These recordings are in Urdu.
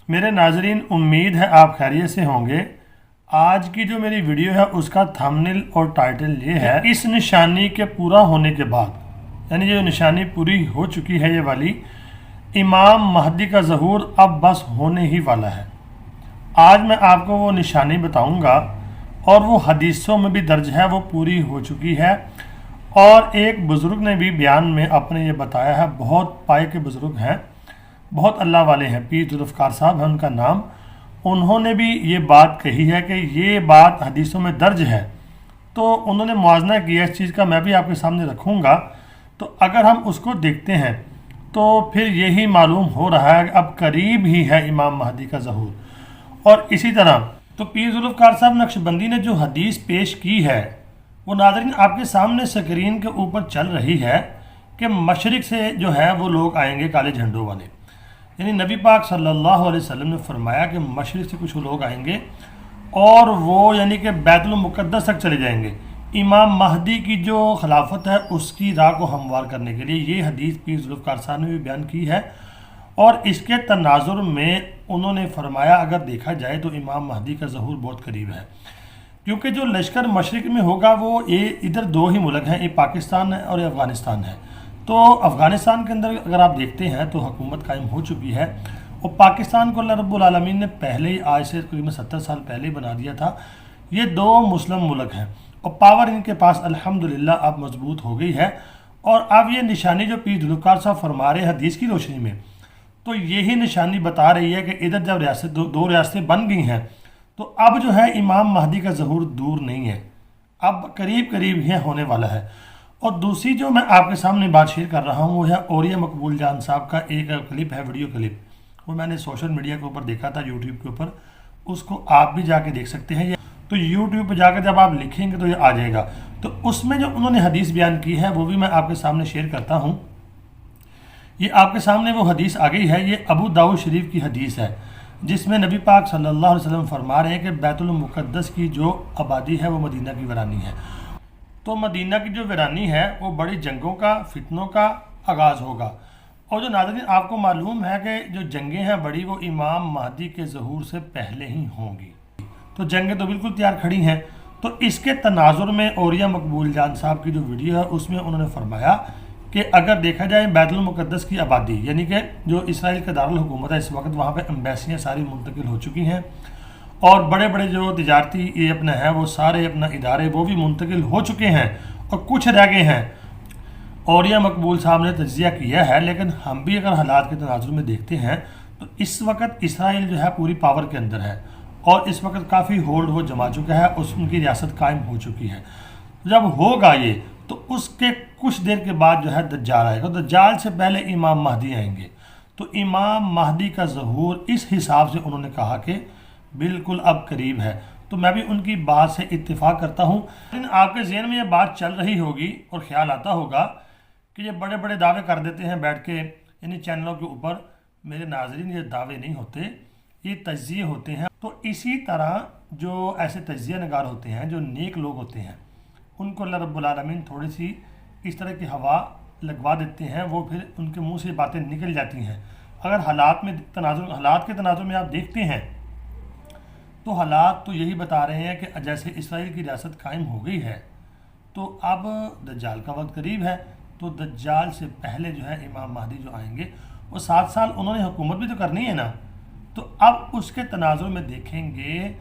میرے ناظرین، امید ہے آپ خیریت سے ہوں گے۔ آج کی جو میری ویڈیو ہے اس کا تھمبنیل اور ٹائٹل یہ ہے، اس نشانی کے پورا ہونے کے بعد، یعنی جو نشانی پوری ہو چکی ہے یہ والی، امام مہدی کا ظہور اب بس ہونے ہی والا ہے۔ آج میں آپ کو وہ نشانی بتاؤں گا، اور وہ حدیثوں میں بھی درج ہے، وہ پوری ہو چکی ہے۔ اور ایک بزرگ نے بھی بیان میں اپنے یہ بتایا ہے، بہت پائے کے بزرگ ہیں، بہت اللہ والے ہیں، پیر ذوالفقار صاحب ہے ان کا نام۔ انہوں نے بھی یہ بات کہی ہے کہ یہ بات حدیثوں میں درج ہے، تو انہوں نے موازنہ کیا اس چیز کا، میں بھی آپ کے سامنے رکھوں گا۔ تو اگر ہم اس کو دیکھتے ہیں تو پھر یہی معلوم ہو رہا ہے کہ اب قریب ہی ہے امام مہدی کا ظہور۔ اور اسی طرح تو پیر ذوالفقار صاحب نقشبندی نے جو حدیث پیش کی ہے، وہ ناظرین آپ کے سامنے سکرین کے اوپر چل رہی ہے کہ مشرق سے جو ہے وہ لوگ آئیں گے کالے جھنڈوں والے، یعنی نبی پاک صلی اللہ علیہ وسلم نے فرمایا کہ مشرق سے کچھ لوگ آئیں گے اور وہ یعنی کہ بیت المقدس تک چلے جائیں گے، امام مہدی کی جو خلافت ہے اس کی راہ کو ہموار کرنے کے لیے۔ یہ حدیث پیر ذوالفقار صاحب نے بھی بیان کی ہے، اور اس کے تناظر میں انہوں نے فرمایا اگر دیکھا جائے تو امام مہدی کا ظہور بہت قریب ہے، کیونکہ جو لشکر مشرق میں ہوگا وہ ادھر دو ہی ملک ہیں، ایک پاکستان ہے اور افغانستان ہے۔ تو افغانستان کے اندر اگر آپ دیکھتے ہیں تو حکومت قائم ہو چکی ہے، اور پاکستان کو اللہ رب العالمین نے پہلے ہی، آج سے تقریباً 70 سال پہلے ہی بنا دیا تھا۔ یہ دو مسلم ملک ہیں اور پاور ان کے پاس الحمدللہ اب مضبوط ہو گئی ہے۔ اور اب یہ نشانی جو پیر ذوالفقار صاحب فرما رہے ہیں حدیث کی روشنی میں، تو یہی نشانی بتا رہی ہے کہ ادھر جب دو ریاستیں بن گئی ہیں تو اب جو ہے امام مہدی کا ظہور دور نہیں ہے، اب قریب قریب ہی ہونے والا ہے۔ اور دوسری جو میں آپ کے سامنے بات شیئر کر رہا ہوں وہ ہے اوریہ مقبول جان صاحب کا ایک کلپ ہے، ویڈیو کلپ، وہ میں نے سوشل میڈیا کے اوپر دیکھا تھا، یوٹیوب کے اوپر، اس کو آپ بھی جا کے دیکھ سکتے ہیں۔ تو یوٹیوب پہ جا کے جب آپ لکھیں گے تو یہ آ جائے گا۔ تو اس میں جو انہوں نے حدیث بیان کی ہے وہ بھی میں آپ کے سامنے شیئر کرتا ہوں۔ یہ آپ کے سامنے وہ حدیث آ گئی ہے، یہ ابو داؤد شریف کی حدیث ہے، جس میں نبی پاک صلی اللہ علیہ وسلم فرما رہے ہیں کہ بیت المقدس کی جو آبادی ہے وہ مدینہ کی ویرانی ہے۔ تو مدینہ کی جو ویرانی ہے وہ بڑی جنگوں کا، فتنوں کا آغاز ہوگا۔ اور جو ناظرین آپ کو معلوم ہے کہ جو جنگیں ہیں بڑی، وہ امام مہدی کے ظہور سے پہلے ہی ہوں گی، تو جنگیں تو بالکل تیار کھڑی ہیں۔ تو اس کے تناظر میں اوریہ مقبول جان صاحب کی جو ویڈیو ہے اس میں انہوں نے فرمایا کہ اگر دیکھا جائے بیت المقدس کی آبادی، یعنی کہ جو اسرائیل کا دارالحکومت ہے اس وقت، وہاں پہ ایمبیسیاں ساری منتقل ہو چکی ہیں، اور بڑے بڑے جو تجارتی یہ اپنا ہے وہ سارے اپنا ادارے وہ بھی منتقل ہو چکے ہیں، اور کچھ رہ گئے ہیں۔ اوریہ مقبول صاحب نے تجزیہ کیا ہے، لیکن ہم بھی اگر حالات کے تناظر میں دیکھتے ہیں تو اس وقت اسرائیل جو ہے پوری پاور کے اندر ہے، اور اس وقت کافی ہولڈ وہ جما چکا ہے، ان کی ریاست قائم ہو چکی ہے۔ جب ہوگا یہ تو اس کے کچھ دیر کے بعد جو ہے دجال آئے گا، دجال سے پہلے امام مہدی آئیں گے۔ تو امام مہدی کا ظہور اس حساب سے انہوں نے کہا کہ بالکل اب قریب ہے، تو میں بھی ان کی بات سے اتفاق کرتا ہوں۔ لیکن آپ کے ذہن میں یہ بات چل رہی ہوگی اور خیال آتا ہوگا کہ یہ بڑے بڑے دعوے کر دیتے ہیں بیٹھ کے یعنی چینلوں کے اوپر۔ میرے ناظرین، یہ دعوے نہیں ہوتے، یہ تجزیے ہوتے ہیں۔ تو اسی طرح جو ایسے تجزیہ نگار ہوتے ہیں، جو نیک لوگ ہوتے ہیں، ان کو اللہ رب العالمین تھوڑی سی اس طرح کی ہوا لگوا دیتے ہیں، وہ پھر ان کے منہ سے باتیں نکل جاتی ہیں۔ اگر حالات کے تناظر میں آپ دیکھتے ہیں تو حالات تو یہی بتا رہے ہیں کہ جیسے اسرائیل کی ریاست قائم ہو گئی ہے تو اب دجال کا وقت قریب ہے، تو دجال سے پہلے جو ہے امام مہدی جو آئیں گے، وہ 7 سال انہوں نے حکومت بھی تو کرنی ہے نا۔ تو اب اس کے تناظر میں دیکھیں گے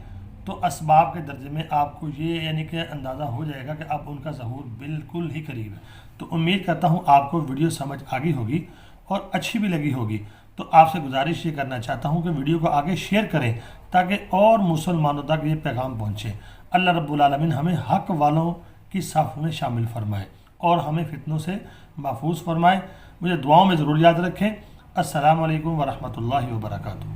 تو اسباب کے درجے میں آپ کو یہ یعنی کہ اندازہ ہو جائے گا کہ اب ان کا ظہور بالکل ہی قریب ہے۔ تو امید کرتا ہوں آپ کو ویڈیو سمجھ آ گئی ہوگی اور اچھی بھی لگی ہوگی۔ تو آپ سے گزارش یہ کرنا چاہتا ہوں کہ ویڈیو کو آگے شیئر کریں تاکہ اور مسلمانوں تک یہ پیغام پہنچے۔ اللہ رب العالمین ہمیں حق والوں کی صف میں شامل فرمائے اور ہمیں فتنوں سے محفوظ فرمائے۔ مجھے دعاؤں میں ضرور یاد رکھیں۔ السلام علیکم ورحمۃ اللہ وبرکاتہ۔